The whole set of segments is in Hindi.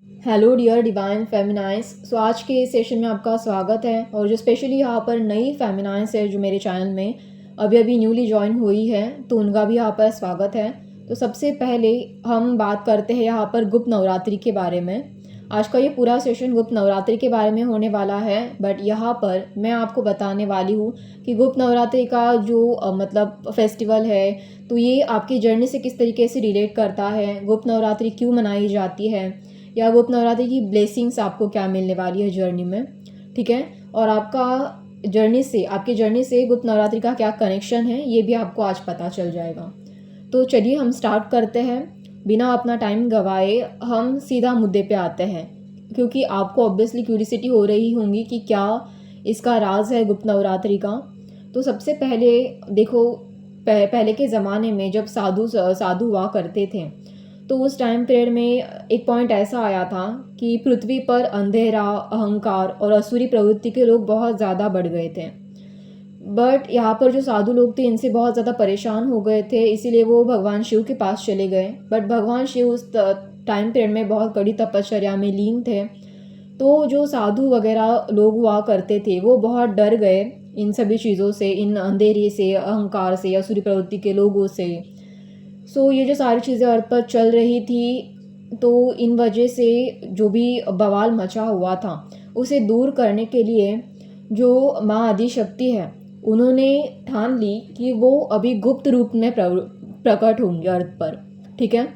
Hello dear divine feminines. So आज के इस सेशन में आपका स्वागत है। और जो स्पेशली यहाँ पर नई फेमिनाइज है जो मेरे चैनल में अभी अभी न्यूली ज्वाइन हुई है, तो उनका भी यहाँ पर स्वागत है। तो सबसे पहले हम बात करते हैं यहाँ पर गुप्त नवरात्रि के बारे में। आज का ये पूरा सेशन गुप्त नवरात्रि के बारे में होने वाला है, बट यहाँ पर मैं आपको बताने वाली हूँ कि गुप्त नवरात्रि का जो मतलब फेस्टिवल है, तो ये आपकी जर्नी से किस तरीके से रिलेट करता है, गुप्त नवरात्रि क्यों मनाई जाती है, या गुप्त नवरात्रि की ब्लेसिंग्स आपको क्या मिलने वाली है जर्नी में, ठीक है। और आपकी जर्नी से गुप्त नवरात्रि का क्या कनेक्शन है, ये भी आपको आज पता चल जाएगा। तो चलिए हम स्टार्ट करते हैं। बिना अपना टाइम गवाए हम सीधा मुद्दे पे आते हैं, क्योंकि आपको ऑब्वियसली क्यूरियोसिटी हो रही होंगी कि क्या इसका राज है गुप्त नवरात्रि का। तो सबसे पहले देखो, पहले के ज़माने में जब साधु हुआ करते थे, तो उस टाइम पीरियड में एक पॉइंट ऐसा आया था कि पृथ्वी पर अंधेरा, अहंकार और असुरी प्रवृत्ति के लोग बहुत ज़्यादा बढ़ गए थे। बट यहाँ पर जो साधु लोग थे इनसे बहुत ज़्यादा परेशान हो गए थे, इसीलिए वो भगवान शिव के पास चले गए। बट भगवान शिव उस टाइम पीरियड में बहुत कड़ी तपश्चर्या में लीन थे। तो जो साधु वगैरह लोग हुआ करते थे वो बहुत डर गए इन सभी चीज़ों से, इन अंधेरे से, अहंकार से, असुरी प्रवृत्ति के लोगों से। सो ये जो सारी चीज़ें अर्थ पर चल रही थी, तो इन वजह से जो भी बवाल मचा हुआ था उसे दूर करने के लिए जो माँ आदिशक्ति है, उन्होंने ठान ली कि वो अभी गुप्त रूप में प्रकट होंगे अर्थ पर, ठीक है।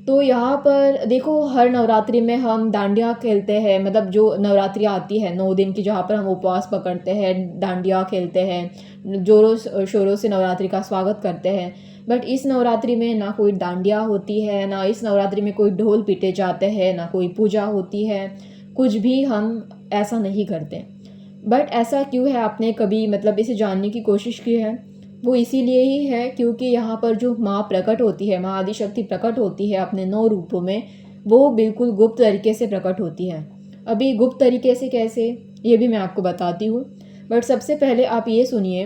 तो यहाँ पर देखो, हर नवरात्रि में हम डांडिया खेलते हैं, मतलब जो नवरात्रि आती है 9 दिन की, जहाँ पर हम उपवास पकड़ते हैं, डांडिया खेलते हैं, जोरों शोरों से नवरात्रि का स्वागत करते हैं। बट इस नवरात्रि में ना कोई डांडिया होती है, ना इस नवरात्रि में कोई ढोल पीटे जाते हैं, ना कोई पूजा होती है, कुछ भी हम ऐसा नहीं करते। बट ऐसा क्यों है, आपने कभी मतलब इसे जानने की कोशिश की है? वो इसीलिए ही है क्योंकि यहाँ पर जो माँ प्रकट होती है, माँ आदिशक्ति प्रकट होती है अपने 9 रूपों में, वो बिल्कुल गुप्त तरीके से प्रकट होती है। अभी गुप्त तरीके से कैसे, ये भी मैं आपको बताती हूँ। बट सबसे पहले आप ये सुनिए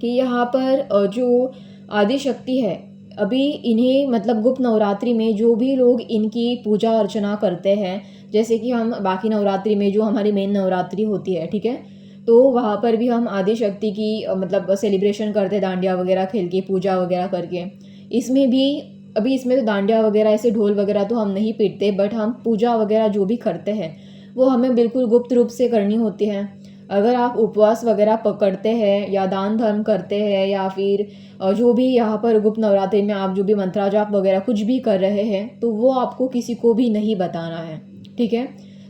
कि यहाँ पर जो आदिशक्ति है, अभी इन्हें मतलब गुप्त नवरात्रि में जो भी लोग इनकी पूजा अर्चना करते हैं, जैसे कि हम बाकी नवरात्रि में जो हमारी मेन नवरात्रि होती है, ठीक है, तो वहाँ पर भी हम आदिशक्ति की मतलब सेलिब्रेशन करते हैं, डांडिया वगैरह खेल के, पूजा वगैरह करके। इसमें भी अभी इसमें तो डांडिया वगैरह ऐसे ढोल वगैरह तो हम नहीं पीटते, बट हम पूजा वगैरह जो भी करते हैं वो हमें बिल्कुल गुप्त रूप से करनी होती है। अगर आप उपवास वगैरह पकड़ते हैं या दान धर्म करते हैं, या फिर जो भी यहाँ पर गुप्त नवरात्रि में आप जो भी मंत्रा जाप वगैरह कुछ भी कर रहे हैं, तो वो आपको किसी को भी नहीं बताना है, ठीक है।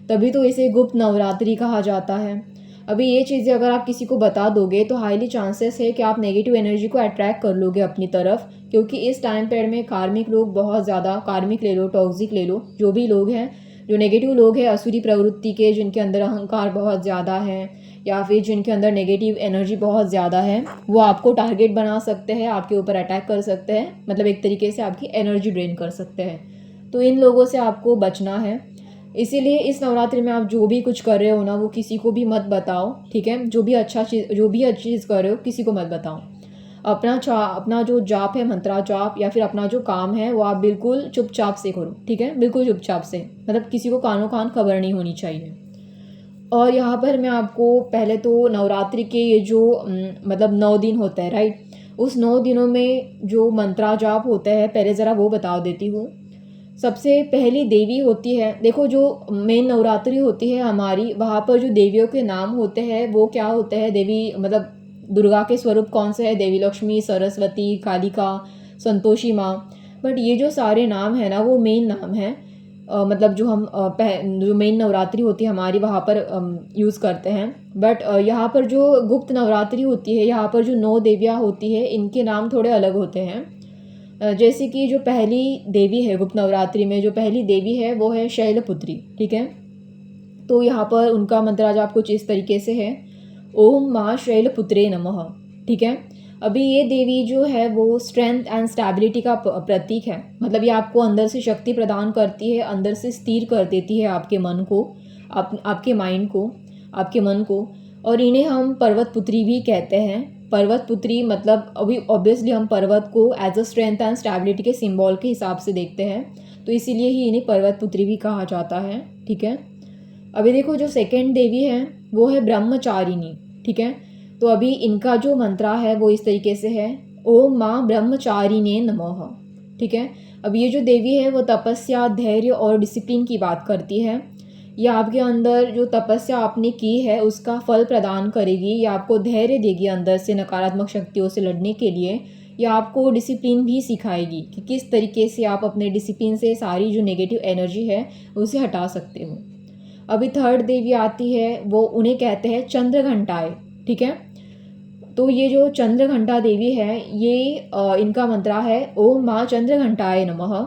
तभी तो इसे गुप्त नवरात्रि कहा जाता है। अभी ये चीज़ें अगर आप किसी को बता दोगे तो हाईली चांसेस है कि आप नेगेटिव एनर्जी को अट्रैक्ट कर लोगे अपनी तरफ, क्योंकि इस टाइम पीरियड में कार्मिक लोग बहुत ज़्यादा, कार्मिक ले लो, टॉक्सिक ले लो, जो भी लोग हैं, जो नेगेटिव लोग हैं, असुरी प्रवृत्ति के, जिनके अंदर अहंकार बहुत ज़्यादा है या फिर जिनके अंदर नेगेटिव एनर्जी बहुत ज़्यादा है, वो आपको टारगेट बना सकते हैं, आपके ऊपर अटैक कर सकते हैं, मतलब एक तरीके से आपकी एनर्जी ड्रेन कर सकते हैं। तो इन लोगों से आपको बचना है। इसीलिए इस नवरात्रि में आप जो भी कुछ कर रहे हो ना, वो किसी को भी मत बताओ, ठीक है। जो भी अच्छी चीज़ कर रहे हो किसी को मत बताओ। अपना जो जाप है, मंत्रा जाप या फिर अपना जो काम है, वो आप बिल्कुल चुपचाप से करो, ठीक है, बिल्कुल चुपचाप से, मतलब किसी को कानों कान खबर नहीं होनी चाहिए। और यहाँ पर मैं आपको पहले तो नवरात्रि के ये जो मतलब 9 दिन होता है, राइट, उस 9 दिनों में जो मंत्रा जाप होता है, पहले ज़रा वो बता देती हूँ। सबसे पहली देवी होती है, देखो जो मेन नवरात्रि होती है हमारी, वहाँ पर जो देवियों के नाम होते हैं वो क्या होते हैं, देवी मतलब दुर्गा के स्वरूप कौन से है, देवी लक्ष्मी, सरस्वती, कालिका, संतोषी माँ। बट ये जो सारे नाम है ना, वो मेन नाम है, मतलब जो हम जो मेन नवरात्रि होती है हमारी, वहाँ पर यूज़ करते हैं। बट यहाँ पर जो गुप्त नवरात्रि होती है, यहाँ पर जो 9 देवियाँ होती है, इनके नाम थोड़े अलग होते हैं। जैसे कि जो पहली देवी है गुप्त नवरात्रि में, जो पहली देवी है वो है शैलपुत्री, ठीक है। तो यहाँ पर उनका मंत्र आज आप कुछ इस तरीके से है, ओम माँ शैलपुत्रे नमः, ठीक है। अभी ये देवी जो है वो स्ट्रेंथ एंड स्टेबिलिटी का प्रतीक है, मतलब ये आपको अंदर से शक्ति प्रदान करती है, अंदर से स्थिर कर देती है आपके मन को, आपके माइंड को, आपके मन को। और इन्हें हम पर्वत पुत्री भी कहते हैं। पर्वत पुत्री मतलब अभी ऑब्वियसली हम पर्वत को as a strength and stability के सिंबल के हिसाब से देखते हैं। तो इसीलिए ही इन्हें पर्वत पुत्री भी कहा जाता है। ठीक है, अभी देखो जो सेकंड देवी है वो है ब्रह्मचारिणी। ठीक है, तो अभी इनका जो मंत्रा है वो इस तरीके से है, ओम माँ ब्रह्मचारिणे नमः। ठीक है, अब ये जो देवी है वो तपस्या, धैर्य और डिसिप्लिन की बात करती है। ये आपके अंदर जो तपस्या आपने की है उसका फल प्रदान करेगी, या आपको धैर्य देगी अंदर से नकारात्मक शक्तियों से लड़ने के लिए, या आपको डिसिप्लिन भी सिखाएगी कि किस तरीके से आप अपने डिसिप्लिन से सारी जो नेगेटिव एनर्जी है उसे हटा सकते हो। अभी थर्ड देवी आती है, वो उन्हें कहते हैं चंद्रघंटाएं। ठीक है, तो ये जो चंद्रघंटा देवी है ये इनका मंत्रा है ओम माँ चंद्रघंटाए नमः।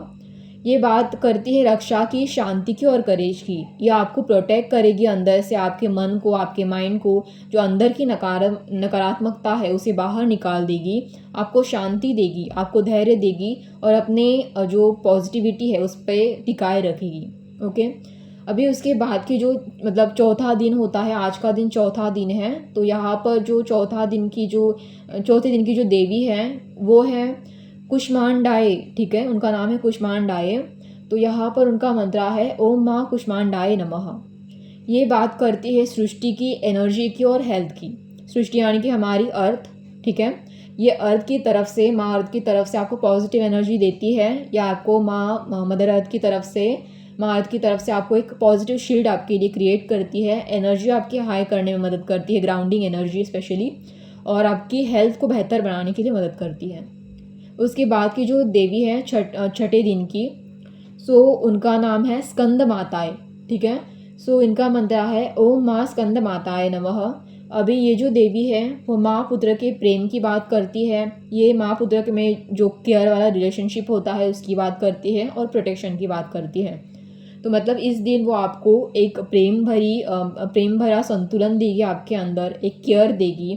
ये बात करती है रक्षा की, शांति की और करेज की। ये आपको प्रोटेक्ट करेगी अंदर से, आपके मन को, आपके माइंड को, जो अंदर की नकारात्मकता है उसे बाहर निकाल देगी, आपको शांति देगी, आपको धैर्य देगी और अपने जो पॉजिटिविटी है उस पर टिकाए रखेगी। ओके, अभी उसके बाद की जो मतलब चौथा दिन होता है, आज का दिन चौथा दिन है, तो यहाँ पर जो चौथे दिन की जो देवी है वो है कुष्मांडाए। ठीक है, उनका नाम है कुष्मांडाए। तो यहाँ पर उनका मंत्रा है ओम माँ कुष्मांडाए नमः। ये बात करती है सृष्टि की, एनर्जी की और हेल्थ की। सृष्टि यानी कि हमारी अर्थ। ठीक है, ये अर्थ की तरफ से, माँ अर्थ की तरफ से आपको पॉजिटिव एनर्जी देती है, या आपको माँ मदर अर्थ की तरफ से, माँ अर्थ की तरफ से आपको एक पॉजिटिव शील्ड आपके लिए क्रिएट करती है, एनर्जी आपकी हाई करने में मदद करती है, ग्राउंडिंग एनर्जी स्पेशली, और आपकी हेल्थ को बेहतर बनाने के लिए मदद करती है। उसके बाद की जो देवी है छठे दिन की, सो उनका नाम है स्कंद माताएं। ठीक है, सो इनका मंत्र है ओम माँ स्कंद माताएं नमः। अभी ये जो देवी है वो माँ पुत्र के प्रेम की बात करती है। ये माँ पुत्र में जो केयर वाला रिलेशनशिप होता है उसकी बात करती है और प्रोटेक्शन की बात करती है। तो मतलब इस दिन वो आपको एक प्रेम भरा संतुलन देगी, आपके अंदर एक केयर देगी,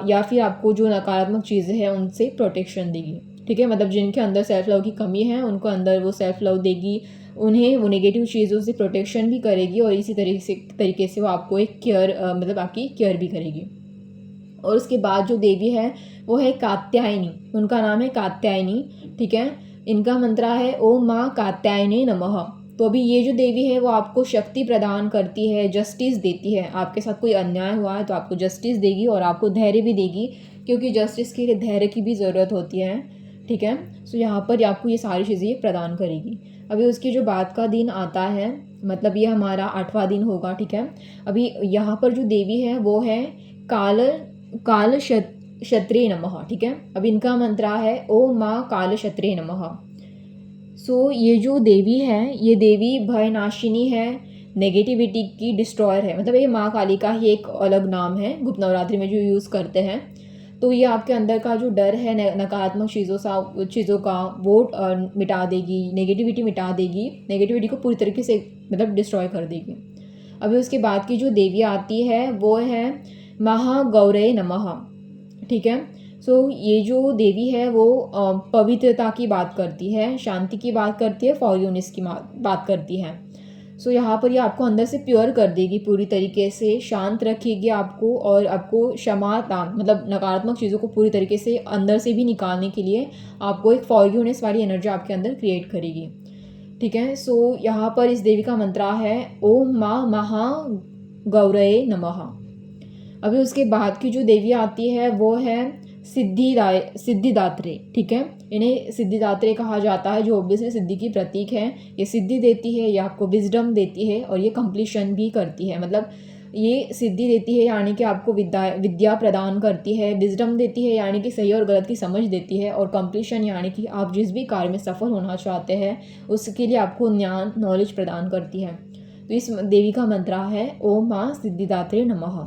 या फिर आपको जो नकारात्मक चीज़ें हैं उनसे प्रोटेक्शन देगी। ठीक है, मतलब जिनके अंदर सेल्फ लव की कमी है उनको अंदर वो सेल्फ लव देगी, उन्हें वो नेगेटिव चीज़ों से प्रोटेक्शन भी करेगी, और इसी तरीके से वो आपको एक केयर मतलब आपकी केयर भी करेगी। और उसके बाद जो देवी है वो है कात्यायनी। उनका नाम है कात्यायनी। ठीक है, इनका मंत्र है ओम माँ कात्यायनी नमः। तो अभी ये जो देवी है वो आपको शक्ति प्रदान करती है, जस्टिस देती है। आपके साथ कोई अन्याय हुआ है तो आपको जस्टिस देगी, और आपको धैर्य भी देगी, क्योंकि जस्टिस के लिए धैर्य की भी ज़रूरत होती है। ठीक है, सो यहाँ पर आपको ये सारी चीज़ें प्रदान करेगी। अभी उसकी जो बाद का दिन आता है, मतलब ये हमारा 8वां दिन होगा। ठीक है, अभी यहाँ पर जो देवी है वो है काल क्षत्रिय नमः। ठीक है, अब इनका मंत्र है ओम माँ काल क्षत्रिय नमः। सो ये जो देवी है ये देवी भयनाशिनी है, नेगेटिविटी की डिस्ट्रॉयर है। मतलब ये माँ काली का ही एक अलग नाम है, गुप्त नवरात्रि में जो यूज़ करते हैं। तो ये आपके अंदर का जो डर है नकारात्मक चीज़ों का वो मिटा देगी, नेगेटिविटी मिटा देगी, नेगेटिविटी को पूरी तरीके से मतलब डिस्ट्रॉय कर देगी। अभी उसके बाद की जो देवी आती है वो है महागौरय नमः। ठीक है, सो ये जो देवी है वो पवित्रता की बात करती है, शांति की बात करती है, फॉरगिवनेस की बात करती है। सो यहाँ पर ये आपको अंदर से प्योर कर देगी, पूरी तरीके से शांत रखेगी आपको, और आपको क्षमा दान मतलब नकारात्मक चीज़ों को पूरी तरीके से अंदर से भी निकालने के लिए आपको एक फॉरगिवनेस वाली एनर्जी आपके अंदर क्रिएट करेगी। ठीक है, सो यहाँ पर इस देवी का मंत्र है ओम माँ महागौरये नमः। अभी उसके बाद की जो देवी आती है वो है सिद्धिदात्री। ठीक है, इन्हें सिद्धिदात्री कहा जाता है, जो ऑब्वियसली सिद्धि की प्रतीक है। ये सिद्धि देती है, ये आपको विजडम देती है, और ये कंप्लीशन भी करती है। मतलब ये सिद्धि देती है यानी कि आपको विद्या प्रदान करती है, विजडम देती है यानी कि सही और गलत की समझ देती है, और कंप्लीशन यानी कि आप जिस भी कार्य में सफल होना चाहते हैं उसके लिए आपको ज्ञान नॉलेज प्रदान करती है। तो इस देवी का मंत्र है ओम माँ सिद्धिदात्री नमः।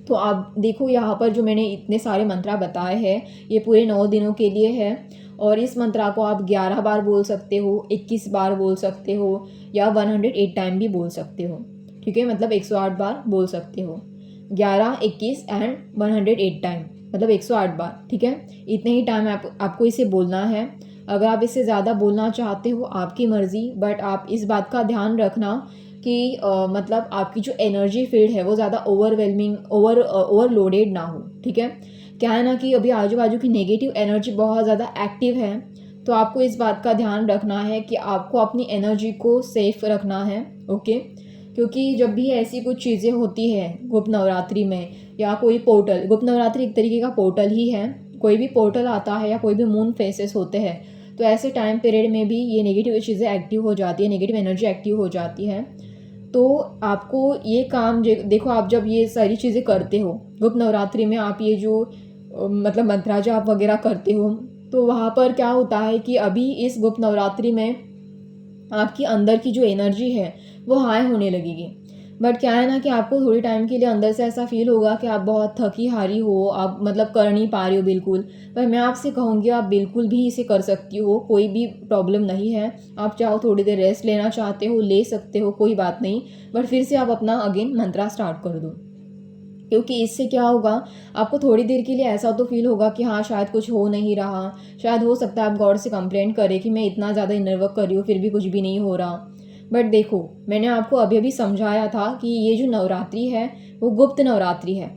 तो आप देखो यहाँ पर जो मैंने इतने सारे मंत्रा बताए हैं ये पूरे 9 दिनों के लिए है, और इस मंत्रा को आप 11 बार बोल सकते हो, 21 बार बोल सकते हो, या 108 टाइम भी बोल सकते हो। ठीक है, मतलब 108 बार बोल सकते हो, 11, 21 एंड 108 टाइम, मतलब 108 बार। ठीक है, इतने ही टाइम आपको इसे बोलना है। अगर आप इससे ज़्यादा बोलना चाहते हो आपकी मर्ज़ी, बट आप इस बात का ध्यान रखना कि मतलब आपकी जो एनर्जी फील्ड है वो ज़्यादा ओवरवेलमिंग ओवरलोडेड ना हो। ठीक है, क्या है ना कि अभी आजू बाजू की नेगेटिव एनर्जी बहुत ज़्यादा एक्टिव है, तो आपको इस बात का ध्यान रखना है कि आपको अपनी एनर्जी को सेफ रखना है। ओके, क्योंकि जब भी ऐसी कुछ चीज़ें होती हैं गुप्त नवरात्रि में, या कोई पोर्टल, गुप्त नवरात्रि एक तरीके का पोर्टल ही है, कोई भी पोर्टल आता है या कोई भी मून फेसेस होते हैं, तो ऐसे टाइम पीरियड में भी ये नेगेटिव चीज़ें एक्टिव हो जाती है, नेगेटिव एनर्जी एक्टिव हो जाती है। तो आपको ये काम देखो, आप जब ये सारी चीज़ें करते हो गुप्त नवरात्रि में, आप ये जो मतलब मंत्रा जाप वगैरह करते हो, तो वहाँ पर क्या होता है कि अभी इस गुप्त नवरात्रि में आपकी अंदर की जो एनर्जी है वो हाई होने लगेगी। बट क्या है ना कि आपको थोड़ी टाइम के लिए अंदर से ऐसा फील होगा कि आप बहुत थकी हारी हो, आप मतलब कर नहीं पा रही हो बिल्कुल। पर मैं आपसे कहूँगी आप बिल्कुल भी इसे कर सकती हो, कोई भी प्रॉब्लम नहीं है। आप चाहो थोड़ी देर रेस्ट लेना चाहते हो ले सकते हो, कोई बात नहीं। बट फिर से आप अपना अगेन मंत्रा स्टार्ट कर दो, क्योंकि इससे क्या होगा, आपको थोड़ी देर के लिए ऐसा तो फील होगा कि हाँ शायद कुछ हो नहीं रहा, शायद हो सकता है आप गॉड से कंप्लेंट करें कि मैं इतना ज़्यादा इनर वर्क कर रही हूँ फिर भी कुछ भी नहीं हो रहा। बट देखो, मैंने आपको अभी अभी समझाया था कि ये जो नवरात्रि है वो गुप्त नवरात्रि है।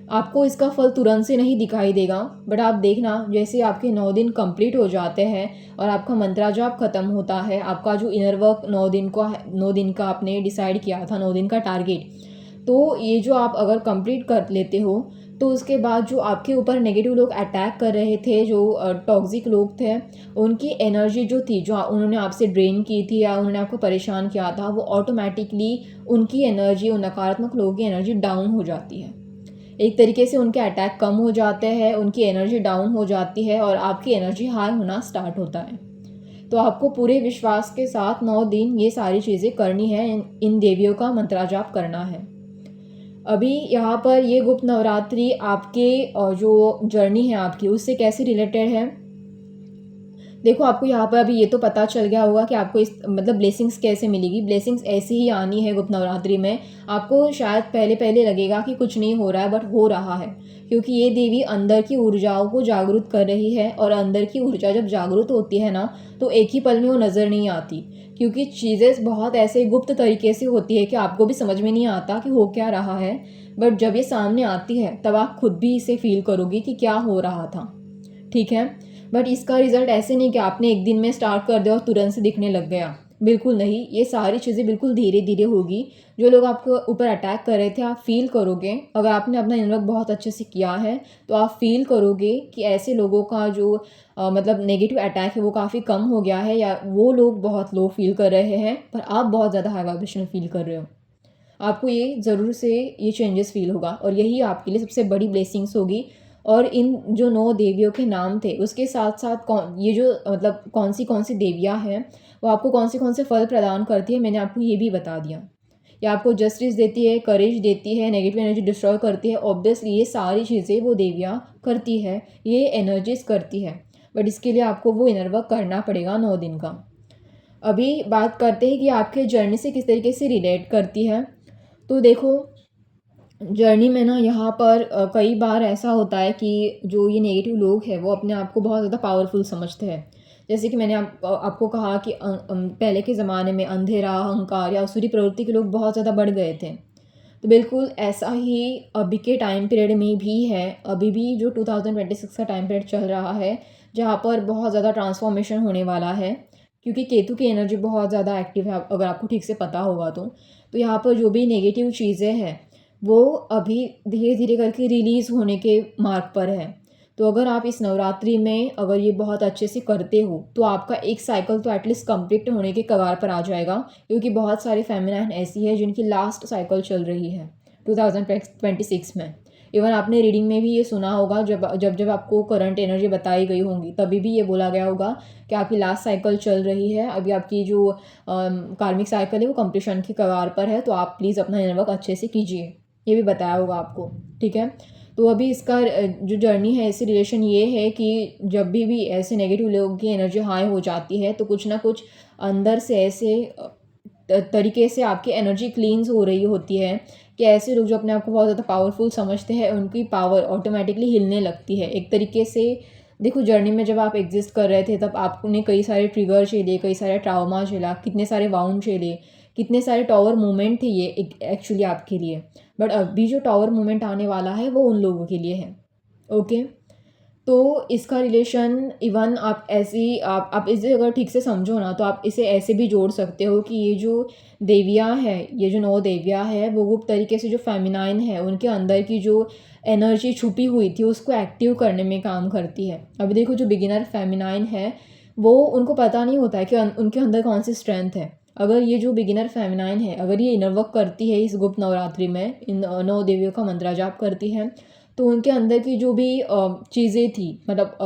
आपको इसका फल तुरंत से नहीं दिखाई देगा, बट आप देखना जैसे आपके 9 दिन कंप्लीट हो जाते हैं और आपका मंत्रा जाप खत्म होता है, आपका जो इनर वर्क 9 दिन का आपने डिसाइड किया था, 9 दिन का टारगेट, तो ये जो आप अगर कंप्लीट कर लेते हो, तो उसके बाद जो आपके ऊपर नेगेटिव लोग अटैक कर रहे थे, जो टॉक्सिक लोग थे, उनकी एनर्जी जो थी, जो उन्होंने आपसे ड्रेन की थी या उन्होंने आपको परेशान किया था, वो ऑटोमेटिकली उनकी एनर्जी, उन नकारात्मक लोगों की एनर्जी डाउन हो जाती है। एक तरीके से उनके अटैक कम हो जाते हैं, उनकी एनर्जी डाउन हो जाती है और आपकी एनर्जी हाई होना स्टार्ट होता है। तो आपको पूरे विश्वास के साथ 9 दिन ये सारी चीज़ें करनी है, इन देवियों का मंत्रा जाप करना है। अभी यहाँ पर ये गुप्त नवरात्रि आपके जो जर्नी है आपकी, उससे कैसे रिलेटेड है। देखो, आपको यहाँ पर अभी ये तो पता चल गया होगा कि आपको इस मतलब ब्लेसिंग्स कैसे मिलेगी। ब्लेसिंग्स ऐसी ही आनी है गुप्त नवरात्रि में। आपको शायद पहले पहले लगेगा कि कुछ नहीं हो रहा है, बट हो रहा है, क्योंकि ये देवी अंदर की ऊर्जाओं को जागरूक कर रही है। और अंदर की ऊर्जा जब जागरूक होती है ना, तो एक ही पल में वो नज़र नहीं आती, क्योंकि चीज़ें बहुत ऐसे गुप्त तरीके से होती है कि आपको भी समझ में नहीं आता कि हो क्या रहा है। बट जब ये सामने आती है तब आप खुद भी इसे फील करोगे कि क्या हो रहा था। ठीक है, बट इसका रिजल्ट ऐसे नहीं कि आपने एक दिन में स्टार्ट कर दिया और तुरंत से दिखने लग गया, बिल्कुल नहीं। ये सारी चीज़ें बिल्कुल धीरे धीरे होगी। जो लोग आपको ऊपर अटैक कर रहे थे, आप फील करोगे, अगर आपने अपना इनवर्क बहुत अच्छे से किया है तो आप फील करोगे कि ऐसे लोगों का जो मतलब नेगेटिव अटैक है वो काफ़ी कम हो गया है, या वो लोग बहुत लो फील कर रहे हैं पर आप बहुत ज़्यादा हाई वाइब्रेशन फील कर रहे हो। आपको ये ज़रूर से ये चेंजेस फ़ील होगा और यही आपके लिए सबसे बड़ी ब्लेसिंग्स होगी। और इन जो 9 देवियों के नाम थे, उसके साथ साथ ये जो मतलब कौन सी देवियाँ हैं, वो आपको कौन से फल प्रदान करती है, मैंने आपको ये भी बता दिया। ये आपको जस्टिस देती है, करेज देती है, नेगेटिव एनर्जी डिस्ट्रॉय करती है। ऑब्वियसली ये सारी चीज़ें वो देवियाँ करती है, ये एनर्जीज करती है। बट इसके लिए आपको वो इनर वर्क करना पड़ेगा 9 दिन का। अभी बात करते हैं कि आपके जर्नी से किस तरीके से रिलेट करती है। तो देखो, जर्नी में ना यहाँ पर कई बार ऐसा होता है कि जो ये नेगेटिव लोग हैं वो अपने आप को बहुत ज़्यादा पावरफुल समझते हैं। जैसे कि मैंने आपको कहा कि पहले के ज़माने में अंधेरा, अहंकार या आसुरी प्रवृत्ति के लोग बहुत ज़्यादा बढ़ गए थे। तो बिल्कुल ऐसा ही अभी के टाइम पीरियड में भी है। अभी भी जो 2026 का टाइम पीरियड चल रहा है, जहाँ पर बहुत ज़्यादा ट्रांसफॉर्मेशन होने वाला है, क्योंकि केतु की एनर्जी बहुत ज़्यादा एक्टिव है, अगर आपको ठीक से पता होगा तो। तो यहाँ पर जो भी नेगेटिव चीज़ें हैं वो अभी धीरे धीरे करके रिलीज़ होने के मार्ग पर है। तो अगर आप इस नवरात्रि में अगर ये बहुत अच्छे से करते हो, तो आपका एक साइकिल तो एटलीस्ट कंप्लीट होने के कगार पर आ जाएगा, क्योंकि बहुत सारी फेमिनाइन ऐसी है जिनकी लास्ट साइकिल चल रही है 2026 में। इवन आपने रीडिंग में भी ये सुना होगा, जब जब जब आपको करंट एनर्जी बताई गई होंगी तभी भी ये बोला गया होगा कि आपकी लास्ट साइकिल चल रही है, अभी आपकी जो कार्मिक साइकिल है वो कंप्लीशन की कगार पर है। तो आप प्लीज़ अपना इनर वर्क अच्छे से कीजिए, ये भी बताया होगा आपको। ठीक है, तो अभी इसका जो जर्नी है, ऐसी रिलेशन ये है कि जब भी ऐसे नेगेटिव लोगों की एनर्जी हाई हो जाती है, तो कुछ ना कुछ अंदर से ऐसे तरीके से आपकी एनर्जी क्लीन्स हो रही होती है कि ऐसे लोग जो अपने आप को बहुत ज़्यादा पावरफुल समझते हैं, उनकी पावर ऑटोमेटिकली हिलने लगती है एक तरीके से। देखो, जर्नी में जब आप एग्जिस्ट कर रहे थे तब आपने कई सारे ट्रिगर झेले, कई सारे ट्राउमा झेला, कितने सारे वाउंड झेले, कितने सारे टॉवर मोमेंट थे ये एक्चुअली आपके लिए। बट अभी जो टॉवर मोमेंट आने वाला है वो उन लोगों के लिए है। ओके, तो इसका रिलेशन इवन आप ऐसी आप इसे अगर ठीक से समझो ना, तो आप इसे ऐसे भी जोड़ सकते हो कि ये जो देवियाँ है, ये जो 9 देवियाँ है, वो गुप्त तरीके से जो फेमिनाइन है उनके अंदर की जो एनर्जी छुपी हुई थी उसको एक्टिव करने में काम करती है। अभी देखो जो बिगिनर फेमिनाइन है, वो उनको पता नहीं होता है कि उनके अंदर कौन सी स्ट्रेंथ है। अगर ये जो बिगिनर फेमिनाइन है, अगर ये इनर वर्क करती है इस गुप्त नवरात्रि में, इन 9 देवियों का मंत्र जाप करती है, तो उनके अंदर की जो भी चीज़ें थी, मतलब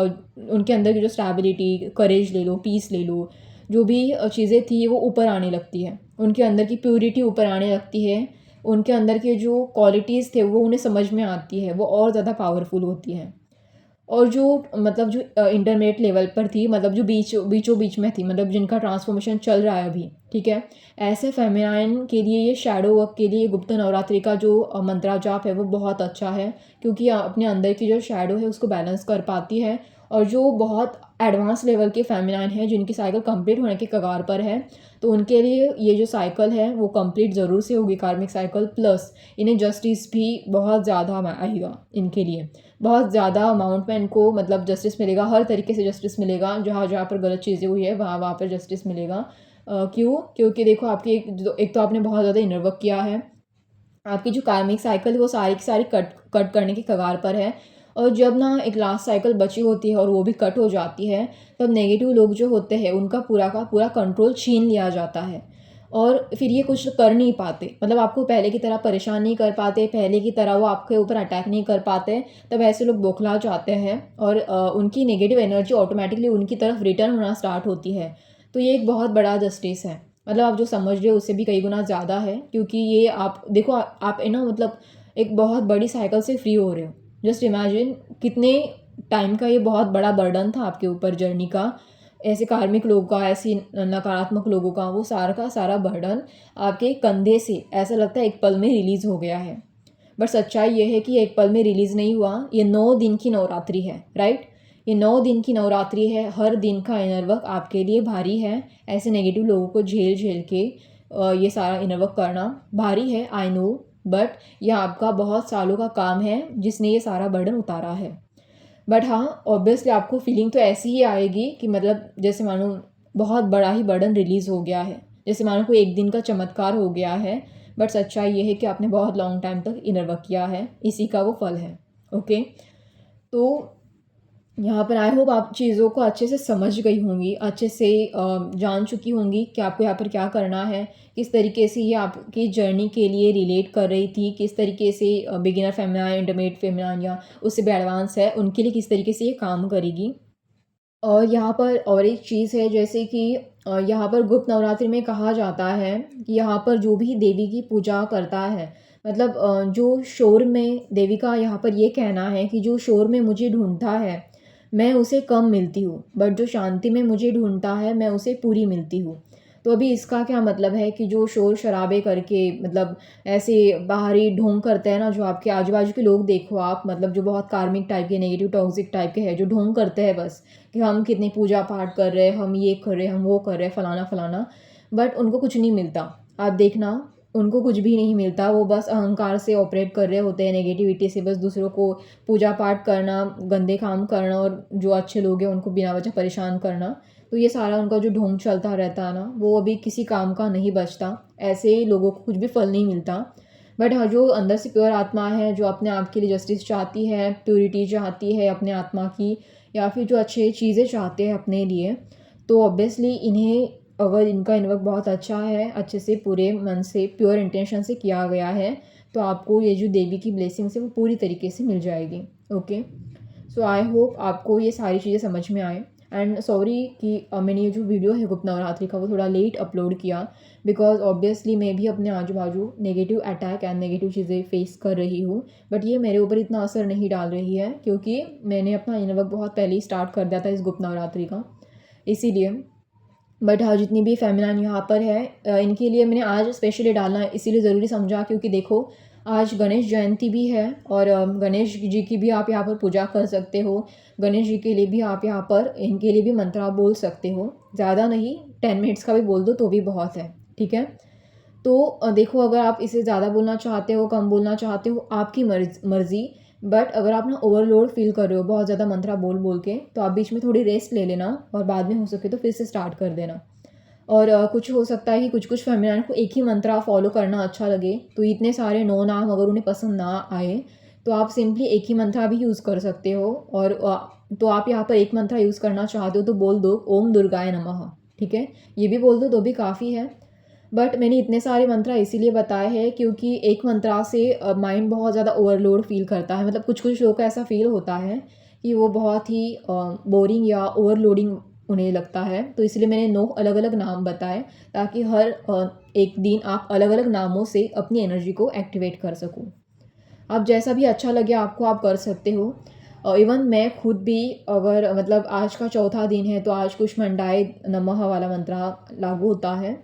उनके अंदर की जो स्टेबिलिटी, करेज ले लो, पीस ले लो, जो भी चीज़ें थी वो ऊपर आने लगती है। उनके अंदर की प्योरिटी ऊपर आने लगती है। उनके अंदर के जो क्वालिटीज़ थे वो उन्हें समझ में आती है, वो और ज़्यादा पावरफुल होती हैं। और जो मतलब जो इंटरमीडिएट लेवल पर थी, मतलब जो बीचों बीच में थी, मतलब जिनका ट्रांसफॉर्मेशन चल रहा है अभी, ठीक है, ऐसे फेमिनाइन के लिए ये शैडो वर्क के लिए गुप्त नवरात्रि का जो मंत्रा जाप है वो बहुत अच्छा है, क्योंकि अपने अंदर की जो शैडो है उसको बैलेंस कर पाती है। और जो बहुत एडवांस लेवल के फेमिनाइन है जिनकी साइकिल कंप्लीट होने के कगार पर है, तो उनके लिए ये जो साइकिल है वो कंप्लीट ज़रूर से होगी, कार्मिक साइकिल, प्लस इन्हें जस्टिस भी बहुत ज़्यादा आएगा। इनके लिए बहुत ज़्यादा अमाउंट में इनको मतलब जस्टिस मिलेगा, हर तरीके से जस्टिस मिलेगा। जहाँ जहाँ पर गलत चीज़ें हुई है वहाँ वहाँ पर जस्टिस मिलेगा। क्यों? क्योंकि देखो आपकी एक तो आपने बहुत ज़्यादा इनर वर्क किया है, आपकी जो कार्मिक साइकिल वो सारी की सारी कट कट करने की कगार पर है। और जब ना एक लास्ट साइकिल बची होती है और वो भी कट हो जाती है, तब नेगेटिव लोग जो होते हैं उनका पूरा का पूरा कंट्रोल छीन लिया जाता है। और फिर ये कुछ कर नहीं पाते, मतलब आपको पहले की तरह परेशान नहीं कर पाते, पहले की तरह वो आपके ऊपर अटैक नहीं कर पाते। तब ऐसे लोग बौखला जाते हैं और उनकी नेगेटिव एनर्जी ऑटोमेटिकली उनकी तरफ रिटर्न होना स्टार्ट होती है। तो ये एक बहुत बड़ा जस्टिस है, मतलब आप जो समझ रहे हो उससे भी कई गुना ज़्यादा है, क्योंकि ये आप देखो आप है ना, मतलब एक बहुत बड़ी साइकिल से फ्री हो रहे हो। जस्ट इमेजिन कितने टाइम का ये बहुत बड़ा बर्डन था आपके ऊपर जर्नी का, ऐसे कार्मिक लोगों का, ऐसी नकारात्मक लोगों का सारा बर्डन आपके कंधे से ऐसा लगता है एक पल में रिलीज़ हो गया है। बट सच्चाई ये है कि ये एक पल में रिलीज़ नहीं हुआ, ये 9 दिन की नवरात्रि है, राइट? ये 9 दिन की नवरात्रि है, हर दिन का इनर वर्क आपके लिए भारी है। ऐसे नेगेटिव लोगों को झेल झेल के ये सारा इनर वर्क करना भारी है, आई नो, बट यह आपका बहुत सालों का काम है जिसने ये सारा बर्डन उतारा है। बट हाँ, ऑब्वियसली आपको फीलिंग तो ऐसी ही आएगी कि मतलब जैसे मानो बहुत बड़ा ही बर्डन रिलीज़ हो गया है, जैसे मानो कोई एक दिन का चमत्कार हो गया है। बट सच्चाई ये है कि आपने बहुत लॉन्ग टाइम तक इनर वर्क किया है, इसी का वो फल है। ओके, तो यहाँ पर आई होप आप चीज़ों को अच्छे से समझ गई होंगी, अच्छे से जान चुकी होंगी कि आपको यहाँ पर क्या करना है, किस तरीके से ये आपकी जर्नी के लिए रिलेट कर रही थी, किस तरीके से बिगिनर फेमिनाइन, इंटरमीडिएट फेमिनाइन या उससे भी एडवांस है उनके लिए किस तरीके से ये काम करेगी। और यहाँ पर और एक चीज़ है, जैसे कि यहाँ पर गुप्त नवरात्रि में कहा जाता है कि यहाँ पर जो भी देवी की पूजा करता है, मतलब जो शोर में देवी का यहाँ पर ये कहना है कि जो शोर में मुझे ढूंढता है मैं उसे कम मिलती हूँ, बट जो शांति में मुझे ढूंढता है मैं उसे पूरी मिलती हूँ। तो अभी इसका क्या मतलब है कि जो शोर शराबे करके, मतलब ऐसे बाहरी ढोंग करते हैं ना, जो आपके आजू बाजू के लोग देखो आप, मतलब जो बहुत कार्मिक टाइप के, नेगेटिव टॉक्सिक टाइप के हैं, जो ढोंग करते हैं बस कि हम कितनी पूजा पाठ कर रहे हैं, हम ये कर रहे हैं, हम वो कर रहे हैं, फलाना फलाना, बट उनको कुछ नहीं मिलता। आप देखना, उनको कुछ भी नहीं मिलता, वो बस अहंकार से ऑपरेट कर रहे होते हैं, नेगेटिविटी से, बस दूसरों को पूजा पाठ करना, गंदे काम करना और जो अच्छे लोग हैं उनको बिना वजह परेशान करना। तो ये सारा उनका जो ढोंग चलता रहता है ना, वो अभी किसी काम का नहीं बचता। ऐसे लोगों को कुछ भी फल नहीं मिलता। बट हाँ, जो अंदर से प्योर आत्मा है, जो अपने आप के लिए जस्टिस चाहती है, प्योरिटी चाहती है अपने आत्मा की, या फिर जो अच्छी चीज़ें चाहते हैं अपने लिए, तो ऑब्वियसली इन्हें, अगर इनका इनवर्क बहुत अच्छा है, अच्छे से पूरे मन से प्योर इंटेंशन से किया गया है, तो आपको ये जो देवी की ब्लेसिंग्स है वो पूरी तरीके से मिल जाएगी। ओके, सो आई होप आपको ये सारी चीज़ें समझ में आए। एंड सॉरी कि मैंने ये जो वीडियो है गुप्त नवरात्रि का वो थोड़ा लेट अपलोड किया, बिकॉज ऑब्वियसली मैं भी अपने आजू बाजू नेगेटिव अटैक एंड नेगेटिव चीज़ें फेस कर रही हूँ। बट ये मेरे ऊपर इतना असर नहीं डाल रही है, क्योंकि मैंने अपना इनर वर्क बहुत पहले ही स्टार्ट कर दिया था इस गुप्त नवरात्रि का, इसीलिए। बट हाँ, जितनी भी फेमिनाइन यहाँ पर है, इनके लिए मैंने आज स्पेशली डालना इसीलिए ज़रूरी समझा, क्योंकि देखो आज गणेश जयंती भी है, और गणेश जी की भी आप यहाँ पर पूजा कर सकते हो। गणेश जी के लिए भी आप यहाँ पर इनके लिए भी मंत्र आप बोल सकते हो, ज़्यादा नहीं, 10 मिनट्स का भी बोल दो तो भी बहुत है, ठीक है। तो देखो, अगर आप इसे ज़्यादा बोलना चाहते हो, कम बोलना चाहते हो, आपकी मर्ज़ी। बट अगर आप ना ओवरलोड फील कर रहे हो बहुत ज़्यादा मंत्रा बोल बोल के, तो आप बीच में थोड़ी रेस्ट ले लेना और बाद में हो सके तो फिर से स्टार्ट कर देना। और कुछ हो सकता है कि कुछ-कुछ फेमिनाइन को एक ही मंत्रा फ़ॉलो करना अच्छा लगे, तो इतने सारे 9 नाम अगर उन्हें पसंद ना आए, तो आप सिंपली एक ही मंत्रा भी यूज़ कर सकते हो। और तो आप यहाँ पर एक मंत्रा यूज़ करना चाहते हो तो बोल दो ओम दुर्गाय नमः, ठीक है? ये भी बोल दो तो भी काफ़ी है। बट मैंने इतने सारे मंत्रा इसीलिए बताए हैं क्योंकि एक मंत्रा से माइंड बहुत ज़्यादा ओवरलोड फ़ील करता है। मतलब कुछ-कुछ लोगों को ऐसा फ़ील होता है कि वो बहुत ही बोरिंग या ओवरलोडिंग उन्हें लगता है। तो इसलिए मैंने 9 अलग-अलग नाम बताए ताकि हर एक दिन आप अलग-अलग नामों से अपनी एनर्जी को एक्टिवेट कर सको। अब जैसा भी अच्छा लगे आपको आप कर सकते हो। इवन मैं खुद भी अगर मतलब आज का चौथा दिन है तो आज कुष्मांडाय नमः वाला मंत्र लागू होता है।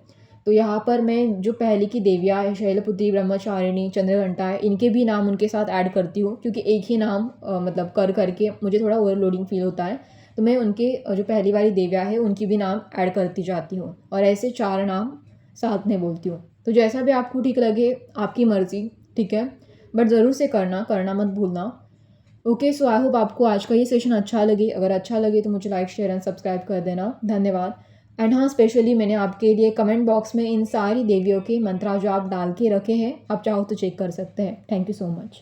तो यहाँ पर मैं जो पहले की देवियाँ हैं शैलपुत्री, ब्रह्मचारिणी, चंद्रघंटा है, इनके भी नाम उनके साथ ऐड करती हूँ क्योंकि एक ही नाम मतलब कर के मुझे थोड़ा ओवरलोडिंग फ़ील होता है। तो मैं उनके जो पहली वाली देवियाँ हैं उनकी भी नाम ऐड करती जाती हूँ और ऐसे 4 नाम साथ में बोलती हूँ। तो जैसा भी आपको ठीक लगे आपकी मर्ज़ी, ठीक है? बट ज़रूर से करना मत भूलना। ओके, सो आई होप आपको आज का ये सेशन अच्छा लगे। अगर अच्छा लगे तो मुझे लाइक, शेयर एंड सब्सक्राइब कर देना। धन्यवाद। एंड हाँ, स्पेशली मैंने आपके लिए कमेंट बॉक्स में इन सारी देवियों के मंत्रा जो आप डाल के रखे हैं, आप चाहो तो चेक कर सकते हैं। Thank you so much.